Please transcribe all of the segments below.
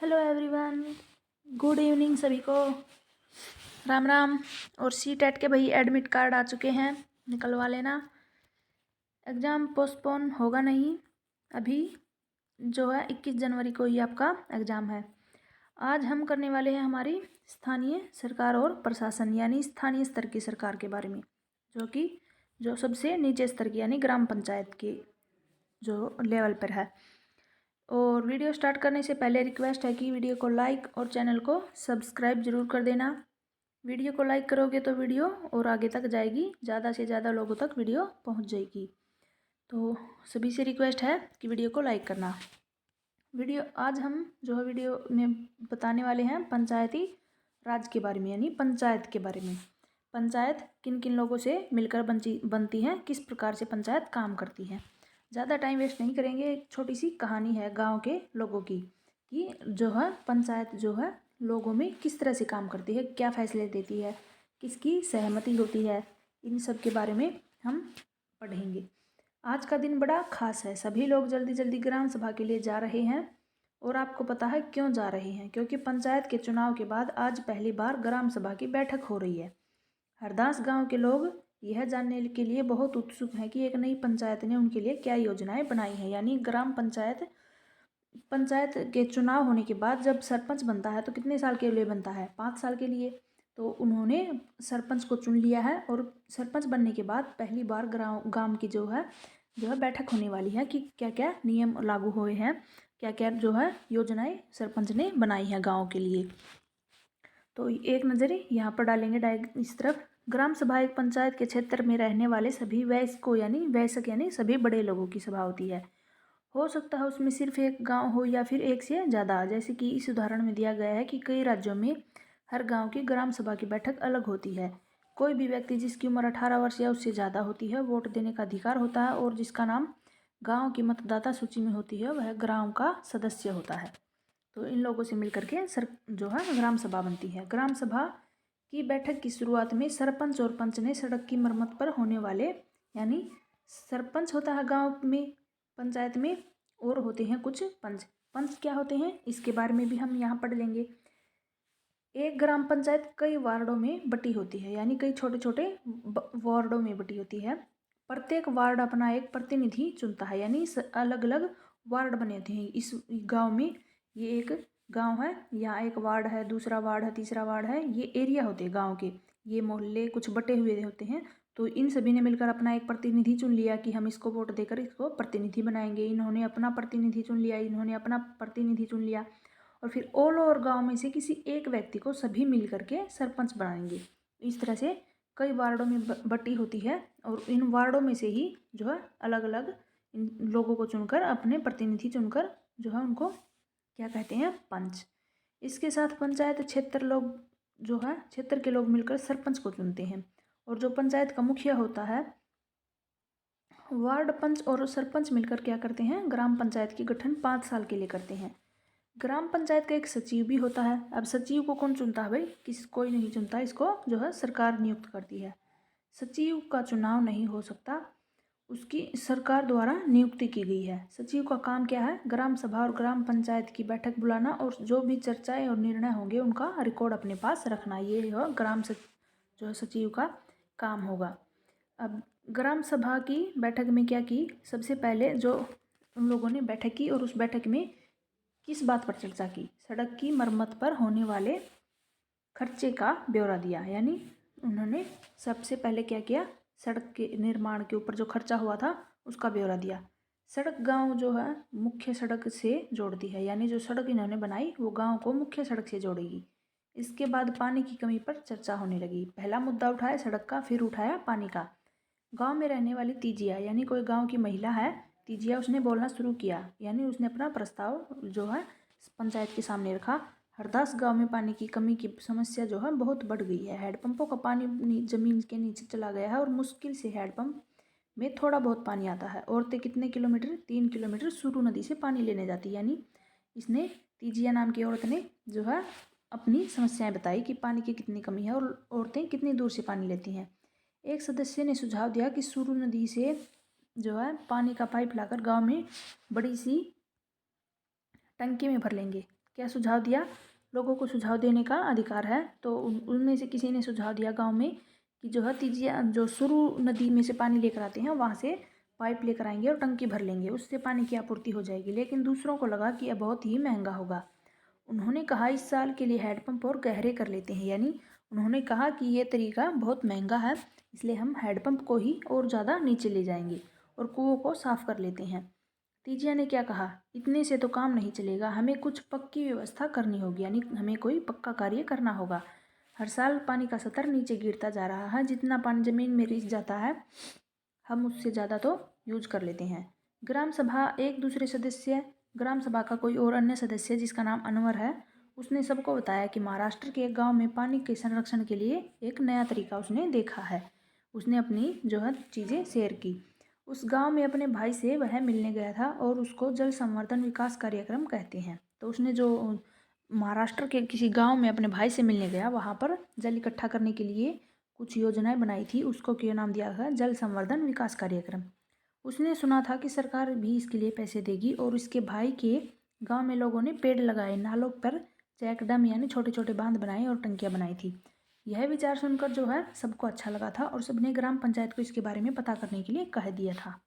Hello everyone, good evening सभी को। राम राम। और सी टेट के भाई एडमिट कार्ड आ चुके हैं, निकलवा लेना। एग्ज़ाम पोस्टपोन होगा नहीं, अभी जो है 21 जनवरी को ही आपका एग्ज़ाम है। आज हम करने वाले हैं हमारी स्थानीय सरकार और प्रशासन यानी स्थानीय स्तर की सरकार के बारे में, जो सबसे नीचे स्तर की यानी ग्राम पंचायत की जो लेवल पर है। और वीडियो स्टार्ट करने से पहले रिक्वेस्ट है कि वीडियो को लाइक और चैनल को सब्सक्राइब ज़रूर कर देना। वीडियो को लाइक करोगे तो वीडियो और आगे तक जाएगी, ज़्यादा से ज़्यादा लोगों तक वीडियो पहुंच जाएगी। तो सभी से रिक्वेस्ट है कि वीडियो को लाइक करना। आज हम जो है वीडियो में बताने वाले हैं पंचायती राज के बारे में यानी पंचायत के बारे में। पंचायत किन किन लोगों से मिलकर बनती है, किस प्रकार से पंचायत काम करती है। ज़्यादा टाइम वेस्ट नहीं करेंगे, एक छोटी सी कहानी है गांव के लोगों की कि जो है पंचायत जो है लोगों में किस तरह से काम करती है, क्या फैसले देती है, किसकी सहमति होती है, इन सब के बारे में हम पढ़ेंगे। आज का दिन बड़ा खास है, सभी लोग जल्दी जल्दी ग्राम सभा के लिए जा रहे हैं। और आपको पता है क्यों जा रहे हैं? क्योंकि पंचायत के चुनाव के बाद आज पहली बार ग्राम सभा की बैठक हो रही है। हरदास गांव के लोग यह जानने के लिए बहुत उत्सुक हैं कि एक नई पंचायत ने उनके लिए क्या योजनाएं बनाई हैं। यानी ग्राम पंचायत के चुनाव होने के बाद जब सरपंच बनता है तो कितने साल के लिए बनता है? 5 साल के लिए। तो उन्होंने सरपंच को चुन लिया है और सरपंच बनने के बाद पहली बार गांव की जो है बैठक होने वाली है कि क्या क्या नियम लागू हुए हैं, क्या क्या जो है योजनाएं सरपंच ने बनाई है गाँव के लिए। तो एक नज़र यहाँ पर डालेंगे इस तरफ। ग्राम सभा एक पंचायत के क्षेत्र में रहने वाले सभी वयस्क यानी सभी बड़े लोगों की सभा होती है। हो सकता है उसमें सिर्फ एक गांव हो या फिर एक से ज़्यादा, जैसे कि इस उदाहरण में दिया गया है कि कई राज्यों में हर गांव की ग्राम सभा की बैठक अलग होती है। कोई भी व्यक्ति जिसकी उम्र 18 वर्ष या उससे ज़्यादा होती है वोट देने का अधिकार होता है और जिसका नाम गाँव की मतदाता सूची में होती है वह ग्राम का सदस्य होता है। तो इन लोगों से मिलकर के जो है ग्राम सभा बनती है। ग्राम सभा की बैठक की शुरुआत में सरपंच और पंच ने सड़क की मरम्मत पर होने वाले यानी सरपंच होता है गांव में पंचायत में और होते हैं कुछ पंच। पंच क्या होते हैं इसके बारे में भी हम यहाँ पढ़ लेंगे। एक ग्राम पंचायत कई वार्डों में बटी होती है यानी कई छोटे छोटे वार्डों में बटी होती है। प्रत्येक वार्ड अपना एक प्रतिनिधि चुनता है यानी अलग अलग वार्ड बने होते हैं इस गांव में। ये एक गांव है, यहाँ एक वार्ड है, दूसरा वार्ड है, तीसरा वार्ड है, ये एरिया होते हैं गांव के, ये मोहल्ले कुछ बटे हुए होते हैं। तो इन सभी ने मिलकर अपना एक प्रतिनिधि चुन लिया कि हम इसको वोट देकर इसको प्रतिनिधि बनाएंगे। इन्होंने अपना प्रतिनिधि चुन लिया, इन्होंने अपना प्रतिनिधि चुन लिया और फिर ऑल ओवर गांव में से किसी एक व्यक्ति को सभी मिल करके सरपंच बनाएंगे। इस तरह से कई वार्डों में बटी होती है और इन वार्डों में से ही जो है अलग अलग इन लोगों को चुनकर अपने प्रतिनिधि चुनकर जो है उनको क्या कहते हैं? पंच। इसके साथ पंचायत क्षेत्र के लोग मिलकर सरपंच को चुनते हैं और जो पंचायत का मुखिया होता है वार्ड पंच और सरपंच मिलकर क्या करते हैं? ग्राम पंचायत की गठन 5 साल के लिए करते हैं। ग्राम पंचायत का एक सचिव भी होता है। अब सचिव को कौन चुनता है भाई? कोई नहीं चुनता, इसको जो है सरकार नियुक्त करती है। सचिव का चुनाव नहीं हो सकता, उसकी सरकार द्वारा नियुक्ति की गई है। सचिव का काम क्या है? ग्राम सभा और ग्राम पंचायत की बैठक बुलाना और जो भी चर्चाएं और निर्णय होंगे उनका रिकॉर्ड अपने पास रखना, ये जो सचिव का काम होगा। अब ग्राम सभा की बैठक में क्या की? सबसे पहले जो उन लोगों ने बैठक की और उस बैठक में किस बात पर चर्चा की? सड़क की मरम्मत पर होने वाले खर्चे का ब्यौरा दिया। यानी उन्होंने सबसे पहले क्या किया? सड़क के निर्माण के ऊपर जो खर्चा हुआ था उसका ब्यौरा दिया। सड़क गांव जो है मुख्य सड़क से जोड़ती है, यानी जो सड़क इन्होंने बनाई वो गांव को मुख्य सड़क से जोड़ेगी। इसके बाद पानी की कमी पर चर्चा होने लगी। पहला मुद्दा उठाया सड़क का, फिर उठाया पानी का। गांव में रहने वाली तीजिया यानी कोई गांव की महिला है तीजिया, उसने बोलना शुरू किया यानी उसने अपना प्रस्ताव जो है पंचायत के सामने रखा। हरदास गांव में पानी की कमी की समस्या जो है बहुत बढ़ गई है। हैंडपंपों का पानी जमीन के नीचे चला गया है और मुश्किल से हैंडपंप में थोड़ा बहुत पानी आता है। औरतें कितने किलोमीटर? 3 किलोमीटर सुरू नदी से पानी लेने जाती है। यानी इसने तीजिया नाम की औरत ने जो है अपनी समस्याएं बताई कि पानी की कितनी कमी है और औरतें कितनी दूर से पानी लेती हैं। एक सदस्य ने सुझाव दिया कि सुरू नदी से जो है पानी का पाइप लाकर गांव में बड़ी सी टंकी में भर लेंगे। क्या सुझाव दिया? लोगों को सुझाव देने का अधिकार है। तो उनमें से किसी ने सुझाव दिया गांव में कि जो है तीजिया जो सुरु नदी में से पानी लेकर आते हैं वहाँ से पाइप लेकर आएंगे और टंकी भर लेंगे, उससे पानी की आपूर्ति हो जाएगी। लेकिन दूसरों को लगा कि यह बहुत ही महंगा होगा। उन्होंने कहा इस साल के लिए हैंडपंप और गहरे कर लेते हैं, यानी उन्होंने कहा कि ये तरीका बहुत महंगा है, इसलिए हम हैंडपंप को ही और ज़्यादा नीचे ले जाएंगे और कुओं को साफ कर लेते हैं। तीजिया ने क्या कहा, इतने से तो काम नहीं चलेगा, हमें कुछ पक्की व्यवस्था करनी होगी, यानी हमें कोई पक्का कार्य करना होगा। हर साल पानी का स्तर नीचे गिरता जा रहा है, जितना पानी जमीन में रिस जाता है हम उससे ज़्यादा तो यूज कर लेते हैं। ग्राम सभा एक दूसरे सदस्य ग्राम सभा का कोई और अन्य सदस्य जिसका नाम अनवर है, उसने सबको बताया कि महाराष्ट्र के एक गांव में पानी के संरक्षण के लिए एक नया तरीका उसने देखा है। उसने अपनी जो है चीज़ें शेयर की। उस गांव में अपने भाई से वह मिलने गया था और उसको जल संवर्धन विकास कार्यक्रम कहते हैं। तो उसने जो महाराष्ट्र के किसी गांव में अपने भाई से मिलने गया, वहाँ पर जल इकट्ठा करने के लिए कुछ योजनाएं बनाई थी, उसको क्या नाम दिया गया, जल संवर्धन विकास कार्यक्रम। उसने सुना था कि सरकार भी इसके लिए पैसे देगी और उसके भाई के गांव में लोगों ने पेड़ लगाए, नालों पर चेक डैम यानी छोटे छोटे बांध बनाए और टंकियां बनाई थी। यह विचार सुनकर जो है सबको अच्छा लगा था और सबने ग्राम पंचायत को इसके बारे में पता करने के लिए कह दिया था।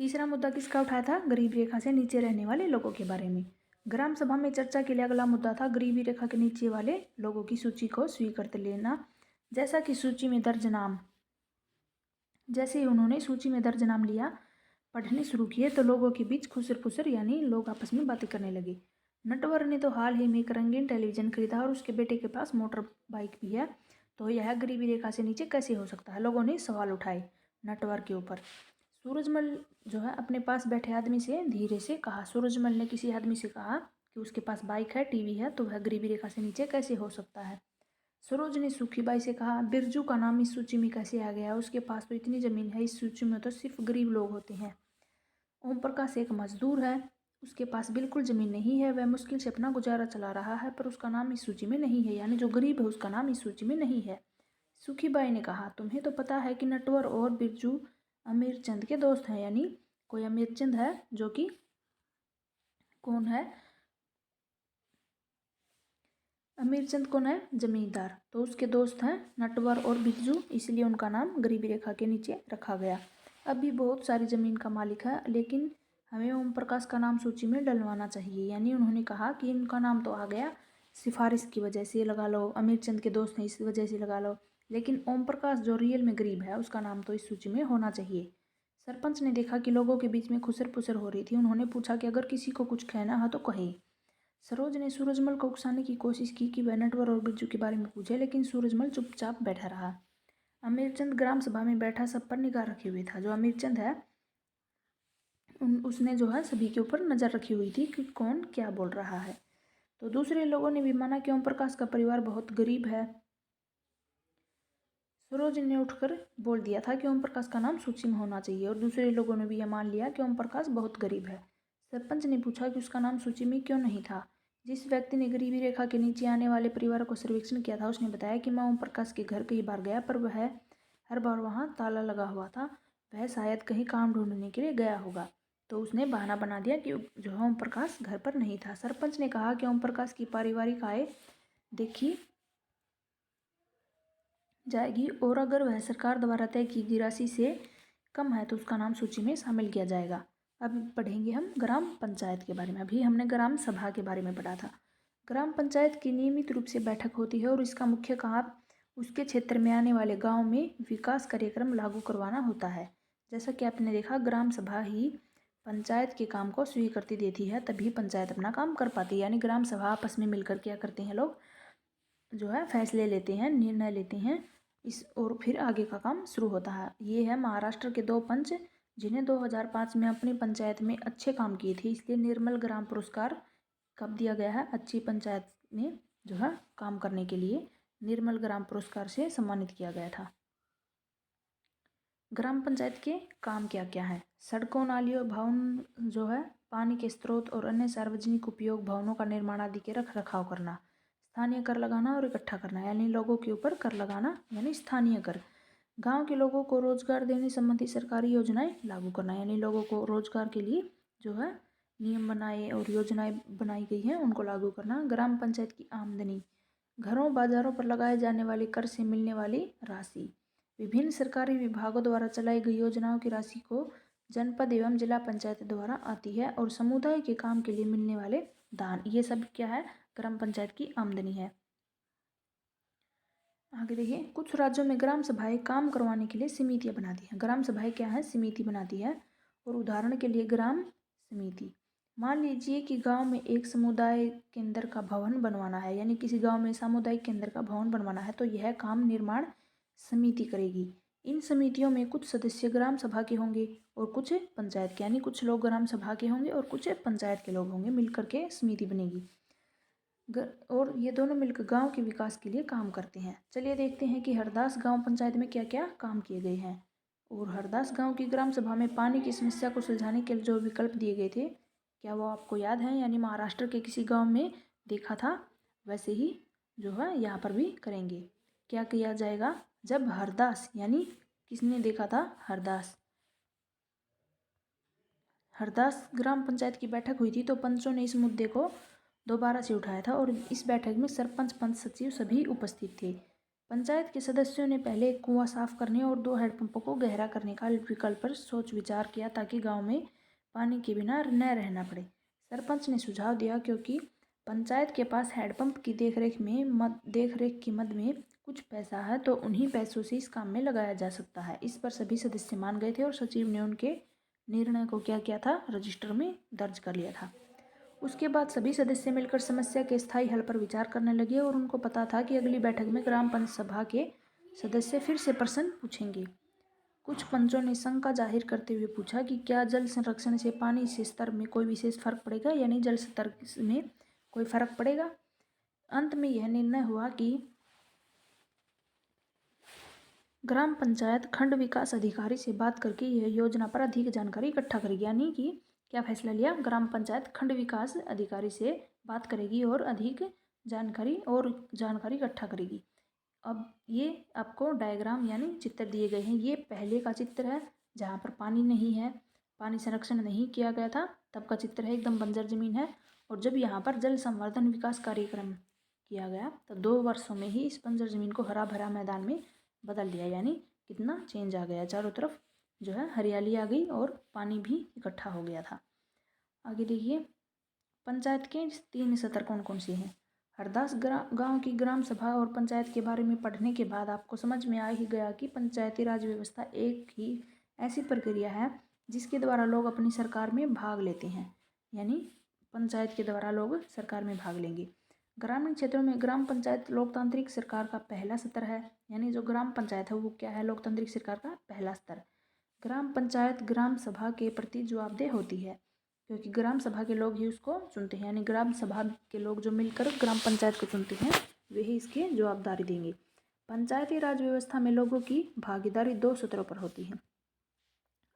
तीसरा मुद्दा किसका उठाया था? गरीबी रेखा से नीचे रहने वाले लोगों के बारे में। ग्राम सभा में चर्चा के लिए अगला मुद्दा था गरीबी रेखा के नीचे वाले लोगों की सूची को स्वीकृत लेना। जैसा कि सूची में दर्ज नाम जैसे ही उन्होंने सूची में दर्ज नाम लिया, पढ़ने शुरू किए तो लोगों के बीच खुसर फुसर यानी लोग आपस में बातें करने लगे। नटवर ने तो हाल ही में एक रंगीन टेलीविजन खरीदा और उसके बेटे के पास मोटर बाइक भी है, तो यह गरीबी रेखा से नीचे कैसे हो सकता है? लोगों ने सवाल उठाए नटवर के ऊपर। सूरजमल जो है अपने पास बैठे आदमी से धीरे से कहा, सूरजमल ने किसी आदमी से कहा कि उसके पास बाइक है, टीवी है, तो वह गरीबी रेखा से नीचे कैसे हो सकता है? सरोज ने सूखीबाई से कहा, बिरजू का नाम इस सूची में कैसे आ गया? उसके पास तो इतनी ज़मीन है, इस सूची में तो सिर्फ गरीब लोग होते हैं। ओम प्रकाश एक मजदूर है, उसके पास बिल्कुल ज़मीन नहीं है, वह मुश्किल से अपना गुजारा चला रहा है, पर उसका नाम इस सूची में नहीं है, यानी जो गरीब है उसका नाम इस सूची में नहीं है। सूखीबाई ने कहा, तुम्हें तो पता है कि नटवर और बिरजू अमीरचंद के दोस्त हैं, यानी कोई अमीरचंद है जो कि कौन है? अमीरचंद कौन है? जमींदार। तो उसके दोस्त हैं नटवर और बिरजू, इसलिए उनका नाम गरीबी रेखा के नीचे रखा गया। अब भी बहुत सारी ज़मीन का मालिक है, लेकिन हमें ओम प्रकाश का नाम सूची में डलवाना चाहिए, यानी उन्होंने कहा कि इनका नाम तो आ गया सिफारिश की वजह से लगा लो, अमीरचंद के दोस्त हैं इस वजह से लगा लो, लेकिन ओम प्रकाश जो रियल में गरीब है उसका नाम तो इस सूची में होना चाहिए। सरपंच ने देखा कि लोगों के बीच में खुसर पुसर हो रही थी। उन्होंने पूछा कि अगर किसी को कुछ कहना है तो कहे। सरोज ने सूरजमल को उकसाने की कोशिश की कि वह नटवर और बिरजू के बारे में पूछे, लेकिन सूरजमल चुपचाप बैठा रहा। अमीरचंद ग्राम सभा में बैठा सब पर निगाह रखे हुए था। जो अमीरचंद है उसने जो है सभी के ऊपर नज़र रखी हुई थी कि कौन क्या बोल रहा है। तो दूसरे लोगों ने भी माना कि ओम प्रकाश का परिवार बहुत गरीब है। सरोज ने उठकर बोल दिया था कि ओम प्रकाश का नाम सूची में होना चाहिए और दूसरे लोगों ने भी यह मान लिया कि ओम प्रकाश बहुत गरीब है। सरपंच ने पूछा कि उसका नाम सूची में क्यों नहीं था। जिस व्यक्ति ने गरीबी रेखा के नीचे आने वाले परिवारों को सर्वेक्षण किया था उसने बताया कि मैं ओम प्रकाश के घर कई बार गया, पर वह हर बार वहाँ ताला लगा हुआ था, वह शायद कहीं काम ढूंढने के लिए गया होगा। तो उसने बहाना बना दिया कि जो है ओम प्रकाश घर पर नहीं था। सरपंच ने कहा कि ओम प्रकाश की पारिवारिक आय देखी जाएगी और अगर वह सरकार द्वारा तय की गई राशि से कम है तो उसका नाम सूची में शामिल किया जाएगा। अब पढ़ेंगे हम ग्राम पंचायत के बारे में। अभी हमने ग्राम सभा के बारे में पढ़ा था। ग्राम पंचायत की नियमित रूप से बैठक होती है और इसका मुख्य काम उसके क्षेत्र में आने वाले गाँव में विकास कार्यक्रम लागू करवाना होता है। जैसा कि आपने देखा, ग्राम सभा ही पंचायत के काम को स्वीकृति देती है, तभी पंचायत अपना काम कर पाती है। यानी ग्राम सभा आपस में मिलकर क्या करते हैं, लोग जो है फैसले लेते हैं, निर्णय लेते हैं इस और फिर आगे का काम शुरू होता है। ये है महाराष्ट्र के दो पंच जिन्हें 2005 में अपनी पंचायत में अच्छे काम किए थे, इसलिए निर्मल ग्राम पुरस्कार कब दिया गया है? अच्छी पंचायत में जो है काम करने के लिए निर्मल ग्राम पुरस्कार से सम्मानित किया गया था। ग्राम पंचायत के काम क्या क्या है? सड़कों, नालियों, भवन जो है पानी के स्रोत और अन्य सार्वजनिक उपयोग भवनों का निर्माण आदि के रख रखाव करना। स्थानीय कर लगाना और इकट्ठा करना, यानी लोगों के ऊपर कर लगाना यानी स्थानीय कर। गांव के लोगों को रोजगार देने संबंधी सरकारी योजनाएं लागू करना, यानी लोगों को रोजगार के लिए जो है नियम बनाए और योजनाएं बनाई गई हैं उनको लागू करना। ग्राम पंचायत की आमदनी, घरों बाजारों पर लगाए जाने वाले कर से मिलने वाली राशि, विभिन्न सरकारी विभागों द्वारा चलाई गई योजनाओं की राशि को जनपद एवं जिला पंचायत द्वारा आती है, और समुदाय के काम के लिए मिलने वाले दान, ये सब क्या है, ग्राम पंचायत की आमदनी है। आगे देखिए, कुछ राज्यों में ग्राम सभाएं काम करवाने के लिए समितियां बनाती हैं। ग्राम सभाएं क्या है, समिति बनाती है। और उदाहरण के लिए ग्राम समिति, मान लीजिए कि गांव में एक समुदाय केंद्र का भवन बनवाना है, यानी किसी गांव में सामुदायिक केंद्र का भवन बनवाना है, तो यह काम निर्माण समिति करेगी। इन समितियों में कुछ सदस्य ग्राम सभा के होंगे और कुछ पंचायत के, यानी कुछ लोग ग्राम सभा के होंगे और कुछ पंचायत के लोग होंगे, मिलकर के समिति बनेगी। और ये दोनों मिलकर गांव के विकास के लिए काम करते हैं। चलिए देखते हैं कि हरदास गांव पंचायत में क्या क्या काम किए गए हैं। और हरदास गांव की ग्राम सभा में पानी की समस्या को सुलझाने के लिए जो विकल्प दिए गए थे, क्या वो आपको याद है? यानी महाराष्ट्र के किसी गांव में देखा था, वैसे ही जो है यहाँ पर भी करेंगे। क्या किया जाएगा? जब हरदास, यानी किसने देखा था? हरदास ग्राम पंचायत की बैठक हुई थी, तो पंचों ने इस मुद्दे को दोबारा से उठाया था, और इस बैठक में सरपंच, पंच सचिव सभी उपस्थित थे। पंचायत के सदस्यों ने पहले एक कुआं साफ करने और 2 हैंडपंपों को गहरा करने का विकल्प पर सोच विचार किया, ताकि गांव में पानी के बिना न रहना पड़े। सरपंच ने सुझाव दिया, क्योंकि पंचायत के पास हैंडपंप की देखरेख की मद में कुछ पैसा है, तो उन्हीं पैसों से इस काम में लगाया जा सकता है। इस पर सभी सदस्य मान गए थे, और सचिव ने उनके निर्णय को क्या किया था? रजिस्टर में दर्ज कर लिया था। उसके बाद सभी सदस्य मिलकर समस्या के स्थायी हल पर विचार करने लगे, और उनको पता था कि अगली बैठक में ग्राम पंच सभा के सदस्य फिर से प्रश्न पूछेंगे। कुछ पंचों ने शंका जाहिर करते हुए पूछा कि क्या जल संरक्षण से पानी के स्तर में कोई विशेष फर्क पड़ेगा, यानी जल स्तर में कोई फर्क पड़ेगा। अंत में यह निर्णय हुआ कि ग्राम पंचायत खंड विकास अधिकारी से बात करके यह योजना पर अधिक जानकारी इकट्ठा करेगी। यानी कि क्या फैसला लिया? ग्राम पंचायत खंड विकास अधिकारी से बात करेगी और अधिक जानकारी इकट्ठा करेगी। अब ये आपको डायग्राम यानी चित्र दिए गए हैं। ये पहले का चित्र है जहाँ पर पानी नहीं है, पानी संरक्षण नहीं किया गया था, तब का चित्र है, एकदम बंजर जमीन है। और जब यहाँ पर जल संवर्धन विकास कार्यक्रम किया गया, तो 2 वर्षों में ही इस बंजर जमीन को हरा भरा मैदान में बदल दिया। यानी कितना चेंज आ गया, चारों तरफ जो है हरियाली आ गई और पानी भी इकट्ठा हो गया था। आगे देखिए, पंचायत के 3 स्तर कौन कौन से हैं। हरदास गांव की ग्राम सभा और पंचायत के बारे में पढ़ने के बाद आपको समझ में आ ही गया कि पंचायती राज व्यवस्था एक ही ऐसी प्रक्रिया है जिसके द्वारा लोग अपनी सरकार में भाग लेते हैं। यानी पंचायत के द्वारा लोग सरकार में भाग लेंगे। ग्रामीण क्षेत्रों में ग्राम पंचायत लोकतांत्रिक सरकार का पहला स्तर है। यानी जो ग्राम पंचायत है वो क्या है? लोकतांत्रिक सरकार का पहला स्तर। ग्राम पंचायत ग्राम सभा के प्रति जवाबदेह होती है, क्योंकि ग्राम सभा के लोग ही उसको चुनते हैं। यानी ग्राम सभा के लोग जो मिलकर ग्राम पंचायत को चुनते हैं, वे ही इसकी जवाबदारी देंगे। पंचायती राज व्यवस्था में लोगों की भागीदारी 2 स्तरों पर होती है।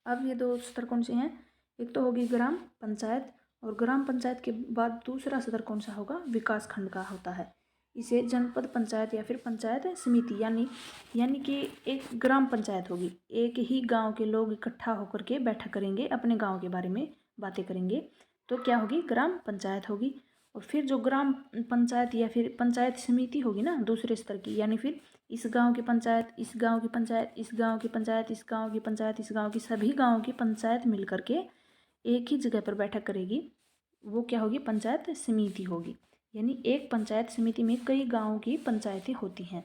अब ये 2 स्तर कौन से हैं? एक तो होगी ग्राम पंचायत, और ग्राम पंचायत के बाद दूसरा स्तर कौन सा होगा? विकास खंड का होता है। इसे जनपद पंचायत या फिर पंचायत समिति यानी कि एक ग्राम पंचायत होगी। एक ही गांव के लोग इकट्ठा होकर के बैठक करेंगे, अपने गांव के बारे में बातें करेंगे, तो क्या होगी? ग्राम पंचायत होगी। और फिर जो ग्राम पंचायत या फिर पंचायत समिति होगी ना, दूसरे स्तर की, यानी फिर इस गांव की पंचायत, इस गांव की पंचायत, इस गांव की पंचायत, इस गांव की पंचायत, इस गांव की, सभी गांवों की पंचायत मिलकर के एक ही जगह पर बैठक करेगी। वो क्या होगी? पंचायत समिति होगी। यानी एक पंचायत समिति में कई गांवों की पंचायतें होती हैं।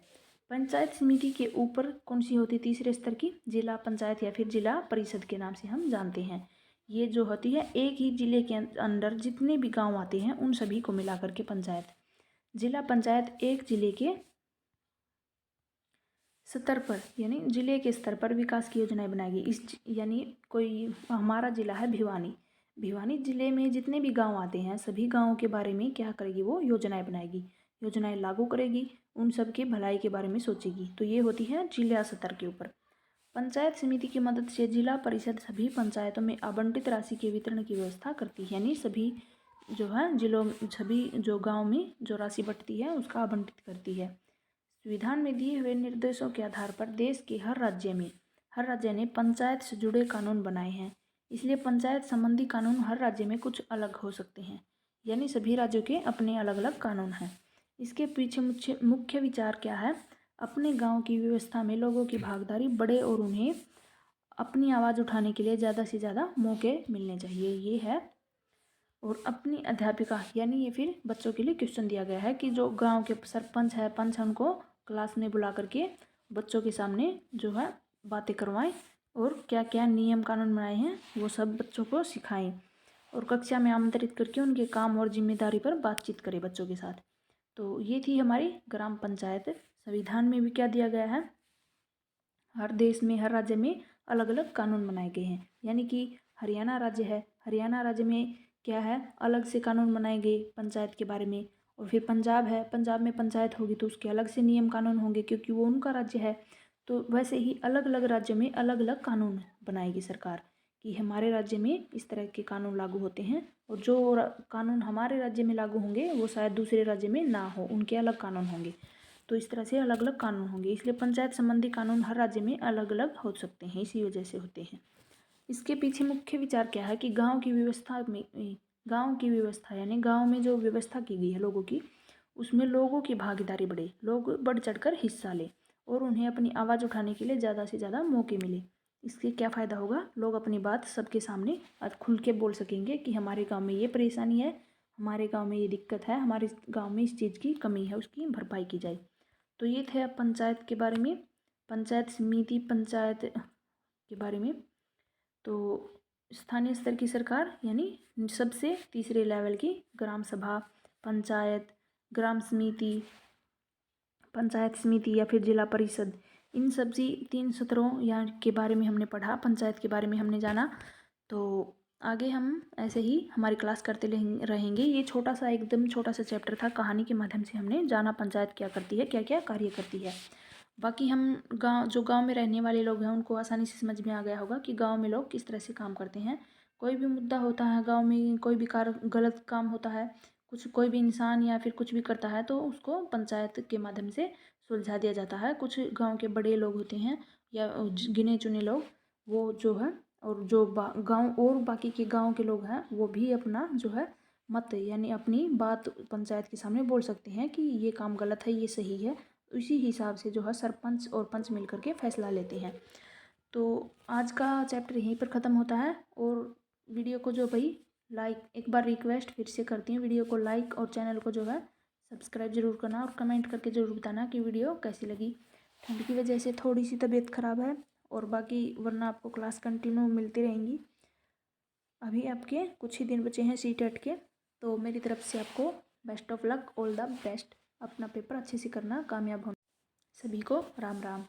पंचायत समिति के ऊपर कौन सी होती है? तीसरे स्तर की, जिला पंचायत या फिर जिला परिषद के नाम से हम जानते हैं। ये जो होती है, एक ही जिले के अंदर जितने भी गांव आते हैं उन सभी को मिलाकर के पंचायत। जिला पंचायत एक जिले के स्तर पर, यानी जिले के स्तर पर विकास की योजनाएं बनाएगी। यानी कोई हमारा जिला है भिवानी जिले में जितने भी गांव आते हैं, सभी गांवों के बारे में क्या करेगी? वो योजनाएं बनाएगी, योजनाएं लागू करेगी, उन सब की भलाई के बारे में सोचेगी। तो ये होती है जिला स्तर के ऊपर। पंचायत समिति की मदद से जिला परिषद सभी पंचायतों में आवंटित राशि के वितरण की व्यवस्था करती है। यानी सभी जो है सभी जो गाँव में जो राशि बटती है उसका आवंटित करती है। संविधान में दिए हुए निर्देशों के आधार पर देश के हर राज्य ने पंचायत से जुड़े कानून बनाए हैं। इसलिए पंचायत संबंधी कानून हर राज्य में कुछ अलग हो सकते हैं, यानी सभी राज्यों के अपने अलग अलग कानून हैं। इसके पीछे मुख्य विचार क्या है? अपने गांव की व्यवस्था में लोगों की भागीदारी बढ़े और उन्हें अपनी आवाज़ उठाने के लिए ज़्यादा से ज़्यादा मौके मिलने चाहिए, ये है। और अपनी अध्यापिका, यानी ये फिर बच्चों के लिए क्वेश्चन दिया गया है कि जो गांव के सरपंच है, पंच है, उनको क्लास में बुला करके बच्चों के सामने जो है बातें करवाएं और क्या क्या नियम कानून बनाए हैं वो सब बच्चों को सिखाएं और कक्षा में आमंत्रित करके उनके काम और जिम्मेदारी पर बातचीत करें बच्चों के साथ। तो ये थी हमारी ग्राम पंचायत। संविधान में भी क्या दिया गया है? हर देश में, हर राज्य में अलग अलग कानून बनाए गए हैं। यानी कि हरियाणा राज्य है, हरियाणा राज्य में क्या है, अलग से कानून बनाए गए पंचायत के बारे में। और फिर पंजाब है, पंजाब में पंचायत होगी तो उसके अलग से नियम कानून होंगे क्योंकि वो उनका राज्य है। तो वैसे ही अलग अलग राज्यों में अलग अलग कानून बनाएगी सरकार कि हमारे राज्य में इस तरह के कानून लागू होते हैं और जो कानून हमारे राज्य में लागू होंगे वो शायद दूसरे राज्य में ना हो, उनके अलग कानून होंगे। तो इस तरह से अलग अलग कानून होंगे, इसलिए पंचायत संबंधी कानून हर राज्य में अलग अलग हो सकते हैं, इसी वजह से होते हैं। इसके पीछे मुख्य विचार क्या है कि गांव की व्यवस्था यानी गांव में जो व्यवस्था की गई है लोगों की, उसमें लोगों की भागीदारी बढ़े, लोग बढ़ चढ़कर हिस्सा लें और उन्हें अपनी आवाज़ उठाने के लिए ज़्यादा से ज़्यादा मौके मिले। इससे क्या फ़ायदा होगा? लोग अपनी बात सबके सामने खुल के बोल सकेंगे कि हमारे गांव में ये परेशानी है, हमारे गांव में ये दिक्कत है, हमारे गांव में इस चीज़ की कमी है, उसकी भरपाई की जाए। तो ये थे पंचायत के बारे में, पंचायत समिति, पंचायत के बारे में। तो स्थानीय स्तर की सरकार यानी सबसे तीसरे लेवल की ग्राम सभा, पंचायत, ग्राम समिति, पंचायत समिति या फिर जिला परिषद, इन सभी 3 सत्रों या के बारे में हमने पढ़ा, पंचायत के बारे में हमने जाना। तो आगे हम ऐसे ही हमारी क्लास करते रहेंगे। ये छोटा सा, एकदम छोटा सा चैप्टर था, कहानी के माध्यम से हमने जाना पंचायत क्या करती है, क्या क्या कार्य करती है। बाकी हम गांव में रहने वाले लोग हैं उनको आसानी से समझ में आ गया होगा कि गांव में लोग किस तरह से काम करते हैं। कोई भी मुद्दा होता है गांव में, कोई भी गलत काम होता है, कोई भी इंसान या फिर कुछ भी करता है तो उसको पंचायत के माध्यम से सुलझा दिया जाता है। कुछ गांव के बड़े लोग होते हैं या गिने चुने लोग, वो जो है, और जो गांव और बाकी के गांव के लोग हैं वो भी अपना जो है मत यानी अपनी बात पंचायत के सामने बोल सकते हैं कि ये काम गलत है, ये सही है। उसी हिसाब से जो है सरपंच और पंच मिल करके फैसला लेते हैं। तो आज का चैप्टर यहीं पर ख़त्म होता है। और वीडियो को जो भाई लाइक, एक बार रिक्वेस्ट फिर से करती हूँ, वीडियो को लाइक और चैनल को जो है सब्सक्राइब जरूर करना और कमेंट करके ज़रूर बताना कि वीडियो कैसी लगी। ठंड की वजह से थोड़ी सी तबीयत ख़राब है और बाकी वरना आपको क्लास कंटिन्यू मिलती रहेंगी। अभी आपके कुछ ही दिन बचे हैं CTET के, तो मेरी तरफ से आपको best of luck, all the best. अपना पेपर अच्छे से करना, कामयाब होना। सभी को राम राम।